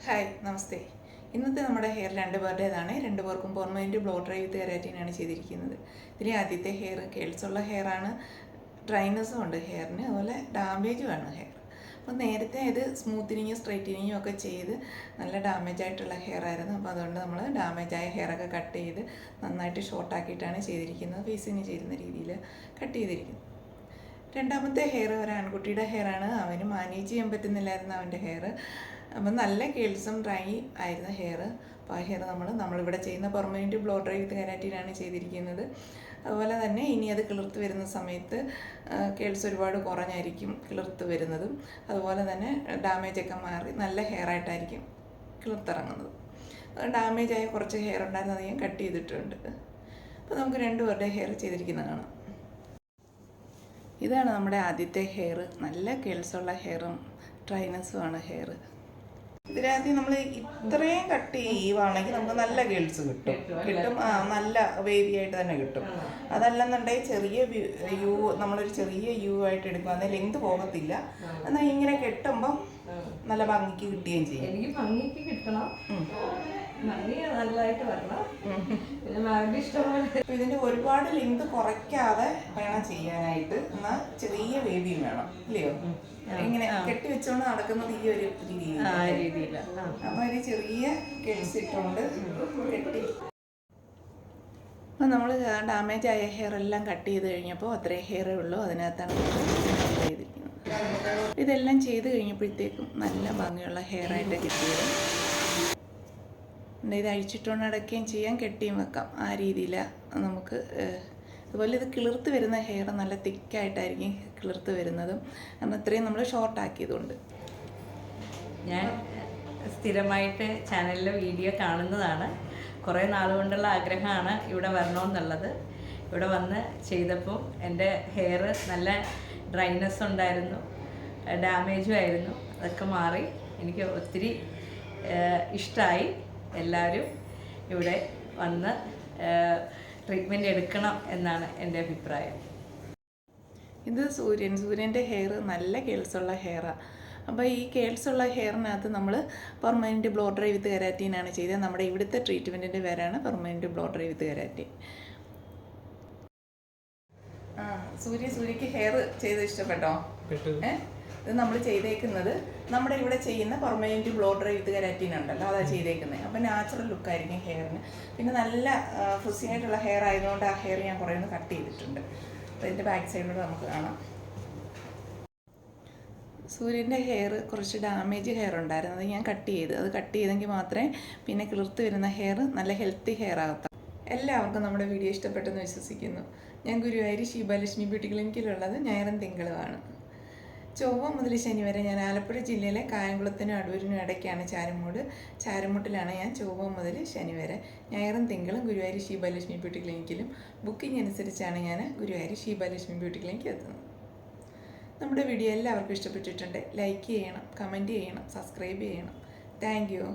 Hi നമസ്തേ. ഇന്നത്തെ നമ്മുടെ hair രണ്ടുപേരുടേതാണ്. രണ്ടുപേർക്കും പെർമനൻറ്റ് ബ്ലോ ഡ്രൈ വിത്ത് കെരാറ്റിനാണ് ചെയ്തിരിക്കുന്നത്. ഇതിലെ ആദ്യത്തെ ഹെയർ കേൾസുള്ള ഹെയറാണ്, ഡ്രൈനെസ്സും ഉണ്ട് ഹെയറിന്, അതുപോലെ ഡാമേജുമാണ് ഹെയർ. അപ്പോൾ നേരത്തെ ഇത് സ്മൂത്തനിങ്ങും സ്ട്രൈറ്റനിങ്ങും ഒക്കെ ചെയ്ത് നല്ല ഡാമേജ് ആയിട്ടുള്ള ഹെയർ ആയിരുന്നു. അപ്പോൾ അതുകൊണ്ട് നമ്മൾ ഡാമേജായ ഹെയറൊക്കെ കട്ട് ചെയ്ത് നന്നായിട്ട് ഷോർട്ടാക്കിയിട്ടാണ് ചെയ്തിരിക്കുന്നത്. ഫേസിന് ചേരുന്ന രീതിയിൽ കട്ട് ചെയ്തിരിക്കുന്നത്. രണ്ടാമത്തെ ഹെയർ ഒരു ആൺകുട്ടിയുടെ ഹെയറാണ്. അവന് മാനേജ് ചെയ്യാൻ പറ്റുന്നില്ലായിരുന്നു അവൻ്റെ ഹെയർ. അപ്പം നല്ല കേൾസും ഡ്രൈ ആയിരുന്ന ഹെയർ. അപ്പോൾ ആ ഹെയർ നമ്മളിവിടെ ചെയ്യുന്ന പെർമനൻറ്റ് ബ്ലോ ഡ്രൈ വിത്ത് കെരാറ്റിനാണ് ചെയ്തിരിക്കുന്നത്. അതുപോലെ തന്നെ ഇനി അത് കിളിർത്ത് വരുന്ന സമയത്ത് കേൾസ് ഒരുപാട് കുറഞ്ഞായിരിക്കും കിളിർത്ത് വരുന്നതും. അതുപോലെ തന്നെ ഡാമേജൊക്കെ മാറി നല്ല ഹെയർ ആയിട്ടായിരിക്കും കിളിർത്തിറങ്ങുന്നത്. ഡാമേജായ കുറച്ച് ഹെയർ ഉണ്ടായിരുന്നു, അത് ഞാൻ കട്ട് ചെയ്തിട്ടുണ്ട്. അപ്പോൾ നമുക്ക് രണ്ടുപേരുടെ ഹെയർ ചെയ്തിരിക്കുന്നത് കാണാം. ഇതാണ് നമ്മുടെ ആദ്യത്തെ ഹെയർ. നല്ല കേൾസുള്ള ഹെയറും ഡ്രൈനെസ്സുമാണ് ഹെയർ. ഇതിനകത്ത് നമ്മൾ ഇത്രയും കട്ട് ചെയ്യുവാണെങ്കിൽ നമുക്ക് നല്ല കേൾസ് കിട്ടും. നല്ല വേവി ആയിട്ട് തന്നെ കിട്ടും. അതല്ലെന്നുണ്ടെങ്കിൽ ചെറിയ യു, നമ്മളൊരു ചെറിയ യു ആയിട്ട് എടുക്കും, അത് ലെങ്ത് പോകത്തില്ല. എന്നാൽ ഇങ്ങനെ കെട്ടുമ്പം നല്ല ഭംഗിക്ക് കിട്ടുകയും ചെയ്യും. എനിക്ക് ഭംഗിക്ക് കിട്ടണം, നല്ലതായിട്ട് വരണം. അപ്പം ഇതിൻ്റെ ഒരുപാട് ലെങ്ത് കുറയ്ക്കാതെ വേണം ചെയ്യാനായിട്ട്. എന്നാൽ ചെറിയ വേവിയും വേണം, ഇല്ലയോ? ഇങ്ങനെ കെട്ടി വെച്ചോണ്ട് നടക്കുന്നത് ഈ ഒരു രീതിയിലാണ്. അപ്പം ഒരു ചെറിയ കേൾസിട്ടുകൊണ്ട് കെട്ടി. അപ്പം നമ്മൾ ഡാമേജ് ആയ ഹെയർ എല്ലാം കട്ട് ചെയ്ത് കഴിഞ്ഞപ്പോൾ അത്രയും ഹെയറേ ഉള്ളൂ. അതിനകത്താണ് ചെയ്തിരിക്കുന്നത്. ഇതെല്ലാം ചെയ്ത് കഴിഞ്ഞപ്പോഴത്തേക്കും നല്ല ഭംഗിയുള്ള ഹെയർ ആയിട്ട് കിട്ടിയത്. ഇത് അഴിച്ചിട്ടുകൊണ്ട് അടയ്ക്കുകയും ചെയ്യാം, കെട്ടിയും വെക്കാം. ആ രീതിയിൽ നമുക്ക്. അതുപോലെ ഇത് കിളിർത്ത് വരുന്ന ഹെയർ നല്ല തിക്കായിട്ടായിരിക്കും കിളിർത്ത് വരുന്നതും. കാരണം ഇത്രയും നമ്മൾ ഷോർട്ടാക്കിയതുകൊണ്ട്. ഞാൻ സ്ഥിരമായിട്ട് ചാനലിലെ വീഡിയോ കാണുന്നതാണ്. കുറേ നാളുകൊണ്ടുള്ള ആഗ്രഹമാണ് ഇവിടെ വരണമെന്നുള്ളത്. ഇവിടെ വന്ന് ചെയ്തപ്പോൾ എൻ്റെ ഹെയർ നല്ല ഡ്രൈനെസ് ഉണ്ടായിരുന്നു, ഡാമേജും ആയിരുന്നു. അതൊക്കെ മാറി എനിക്ക് ഒത്തിരി ഇഷ്ടമായി. എല്ലാവരും ഇവിടെ വന്ന് ട്രീറ്റ്മെൻറ്റ് എടുക്കണം എന്നാണ് എൻ്റെ അഭിപ്രായം. ഇത് സൂര്യൻ്റെ ഹെയർ നല്ല കേൾസുള്ള ഹെയറാണ്. അപ്പോൾ ഈ കേൾസുള്ള ഹെയറിനകത്ത് നമ്മൾ പെർമനൻറ്റ് ബ്ലോ ഡ്രൈ വിത്ത് കെരാറ്റിനാണ് ചെയ്തത്. നമ്മുടെ ഇവിടുത്തെ ട്രീറ്റ്മെൻറ്റിൻ്റെ പേരാണ് പെർമനൻറ്റ് ബ്ലോ ഡ്രൈ വിത്ത് കെരാറ്റിൻ. സൂര്യക്ക് ഹെയർ ചെയ്ത് ഇഷ്ടപ്പെട്ടോ? ഇത് നമ്മൾ ചെയ്തേക്കുന്നത് നമ്മുടെ ഇവിടെ ചെയ്യുന്ന പെർമനൻറ്റ് ബ്ലോ ഡ്രൈ വിത്ത് കെരാറ്റിൻ ഉണ്ടല്ലോ, അതാണ് ചെയ്തേക്കുന്നത്. അപ്പോൾ നാച്ചുറൽ ലുക്കായിരിക്കും ഹെയറിന്. പിന്നെ നല്ല ഫ്രിസി ആയിട്ടുള്ള ഹെയർ ആയതുകൊണ്ട് ആ ഹെയർ ഞാൻ കുറേ ഒന്ന് കട്ട് ചെയ്തിട്ടുണ്ട്. അപ്പോൾ ഇതിൻ്റെ ബാക്ക് സൈഡിലൂടെ നമുക്ക് കാണാം. സൂര്യൻ്റെ ഹെയർ കുറച്ച് ഡാമേജ് ഹെയർ ഉണ്ടായിരുന്നു, അത് ഞാൻ കട്ട് ചെയ്ത്. അത് കട്ട് ചെയ്തെങ്കിൽ മാത്രമേ പിന്നെ കിളിർത്ത് വരുന്ന ഹെയർ നല്ല ഹെൽത്തി ഹെയർ ആകത്തുള്ളൂ. എല്ലാവർക്കും നമ്മുടെ വീഡിയോ ഇഷ്ടപ്പെട്ടെന്ന് വിശ്വസിക്കുന്നു. ഞാൻ ഗുരുവായൂർ ശീബാലക്ഷ്മി ബ്യൂട്ടി ക്ലിനിക്കിലുള്ളത് ഞായറും തിങ്കളുമാണ്. ചൊവ്വ മുതൽ ശനി വരെ ഞാൻ ആലപ്പുഴ ജില്ലയിലെ കായംകുളത്തിനും അടൂരിനും ഇടയ്ക്കാണ് ചാരുമുട്ടിലാണ് ഞാൻ ചൊവ്വ മുതൽ ശനി വരെ. ഞായറും തിങ്കളും ഗുരുവായൂർ ശീബാലക്ഷ്മി ബ്യൂട്ടി ക്ലിനിക്കിലും. ബുക്കിംഗ് അനുസരിച്ചാണ് ഞാൻ ഗുരുവായൂർ ശീബാലക്ഷ്മി ബ്യൂട്ടി ക്ലിനിക്കിൽ എത്തുന്നത്. നമ്മുടെ വീഡിയോ എല്ലാവർക്കും ഇഷ്ടപ്പെട്ടിട്ടുണ്ട്. ലൈക്ക് ചെയ്യണം, കമൻറ്റ് ചെയ്യണം, സബ്സ്ക്രൈബ് ചെയ്യണം. Thank you.